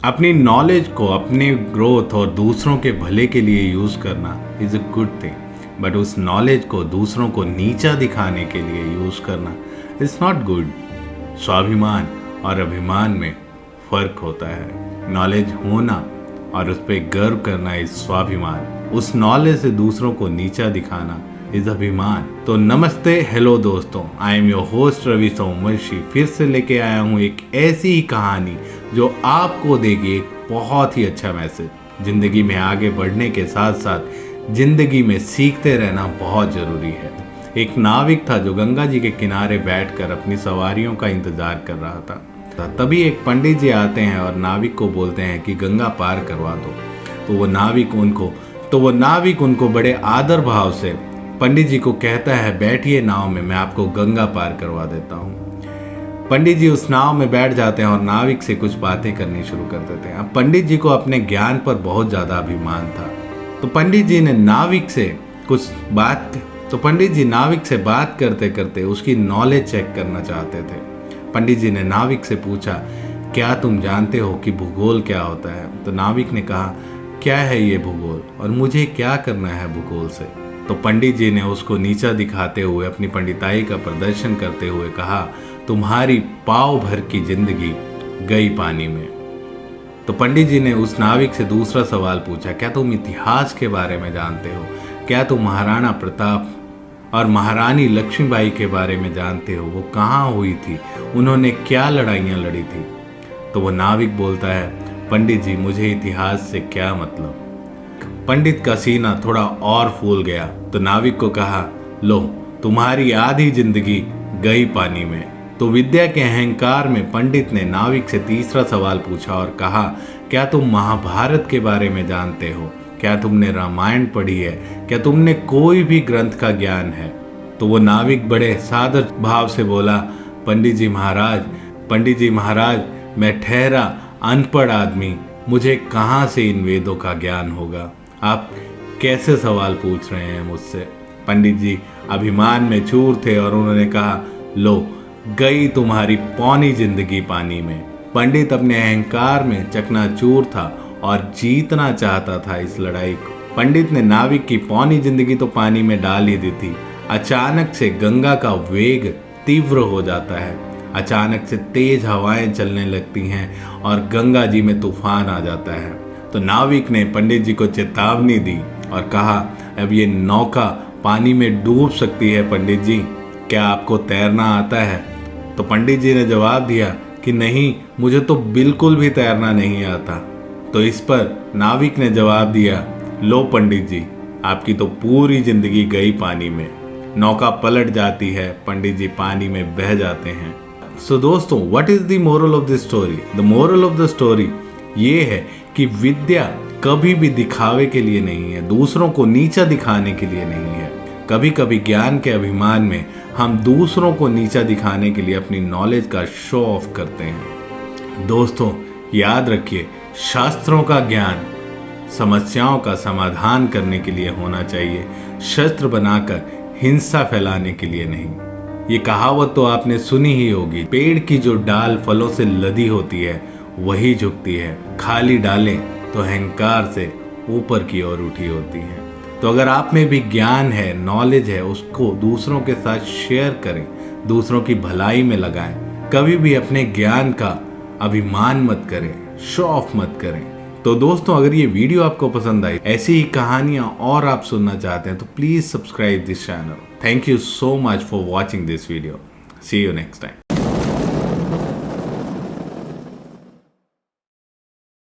अपनी नॉलेज को अपने ग्रोथ और दूसरों के भले के लिए यूज़ करना is a good thing, but उस नॉलेज को दूसरों को नीचा दिखाने के लिए यूज़ करना इज़ नॉट गुड। स्वाभिमान और अभिमान में फ़र्क होता है। नॉलेज होना और उस पर गर्व करना इज़ स्वाभिमान, उस नॉलेज से दूसरों को नीचा दिखाना इज़ अभिमान। तो नमस्ते, हेलो दोस्तों, I am your host Ravi Somvanshi. फिर से लेके आया हूँ एक ऐसी ही कहानी जो आपको देगी एक बहुत ही अच्छा मैसेज। ज़िंदगी में आगे बढ़ने के साथ साथ ज़िंदगी में सीखते रहना बहुत ज़रूरी है। एक नाविक था जो गंगा जी के किनारे बैठकर अपनी सवारियों का इंतज़ार कर रहा था। तभी एक पंडित जी आते हैं और नाविक को बोलते हैं कि गंगा पार करवा दो। तो वो नाविक उनको बड़े आदर भाव से पंडित जी को कहता है, बैठिए नाव में, मैं आपको गंगा पार करवा देता हूँ। पंडित जी उस नाव में बैठ जाते हैं और नाविक से कुछ बातें करनी शुरू कर देते हैं। अब पंडित जी को अपने ज्ञान पर बहुत ज़्यादा अभिमान था, तो पंडित जी नाविक से बात करते करते उसकी नॉलेज चेक करना चाहते थे। पंडित जी ने नाविक से पूछा, क्या तुम जानते हो कि भूगोल क्या होता है? तो नाविक ने कहा, क्या है ये भूगोल और मुझे क्या करना है भूगोल से? तो पंडित जी ने उसको नीचा दिखाते हुए अपनी पंडिताई का प्रदर्शन करते हुए कहा, तुम्हारी पाव भर की जिंदगी गई पानी में। तो पंडित जी ने उस नाविक से दूसरा सवाल पूछा, क्या तुम इतिहास के बारे में जानते हो? क्या तुम महाराणा प्रताप और महारानी लक्ष्मीबाई के बारे में जानते हो? वो कहाँ हुई थी? उन्होंने क्या लड़ाइयाँ लड़ी थी? तो वो नाविक बोलता है, पंडित जी मुझे इतिहास से क्या मतलब। पंडित का सीना थोड़ा और फूल गया तो नाविक को कहा, लो तुम्हारी आधी जिंदगी गई पानी में। तो विद्या के अहंकार में पंडित ने नाविक से तीसरा सवाल पूछा और कहा, क्या तुम महाभारत के बारे में जानते हो? क्या तुमने रामायण पढ़ी है? क्या तुमने कोई भी ग्रंथ का ज्ञान है? तो वो नाविक बड़े सादर भाव से बोला, पंडित जी महाराज मैं ठहरा अनपढ़ आदमी, मुझे कहाँ से इन वेदों का ज्ञान होगा? आप कैसे सवाल पूछ रहे हैं मुझसे? पंडित जी अभिमान में चूर थे और उन्होंने कहा, लो गई तुम्हारी पौनी जिंदगी पानी में। पंडित अपने अहंकार में चकनाचूर था और जीतना चाहता था इस लड़ाई को। पंडित ने नाविक की पौनी जिंदगी तो पानी में डाल ही दी थी। अचानक से गंगा का वेग तीव्र हो जाता है, अचानक से तेज हवाएं चलने लगती हैं और गंगा जी में तूफान आ जाता है। तो नाविक ने पंडित जी को चेतावनी दी और कहा, अब ये नौका पानी में डूब सकती है पंडित जी, क्या आपको तैरना आता है? तो पंडित जी ने जवाब दिया कि नहीं, मुझे तो बिल्कुल भी तैरना नहीं आता। तो इस पर नाविक ने जवाब दिया, लो पंडित जी आपकी तो पूरी जिंदगी गई पानी में। नौका पलट जाती है, पंडित जी पानी में बह जाते हैं। सो दोस्तों, what is the moral of the story? The moral of the story ये है कि विद्या कभी भी दिखावे के लिए नहीं है, दूसरों को नीचा दिखाने के लिए नहीं है। कभी कभी ज्ञान के अभिमान में हम दूसरों को नीचा दिखाने के लिए अपनी नॉलेज का शो ऑफ करते हैं। दोस्तों याद रखिए, शास्त्रों का ज्ञान समस्याओं का समाधान करने के लिए होना चाहिए, शस्त्र बनाकर हिंसा फैलाने के लिए नहीं। ये कहावत तो आपने सुनी ही होगी, पेड़ की जो डाल फलों से लदी होती है वही झुकती है, खाली डालें तो अहंकार से ऊपर की ओर उठी होती हैं। तो अगर आप में भी ज्ञान है, नॉलेज है, उसको दूसरों के साथ शेयर करें, दूसरों की भलाई में लगाएं। कभी भी अपने ज्ञान का अभिमान मत करें, शो ऑफ मत करें। तो दोस्तों अगर ये वीडियो आपको पसंद आई, ऐसी ही कहानियां और आप सुनना चाहते हैं, तो please subscribe this channel. Thank you so much for watching this video. See you next time.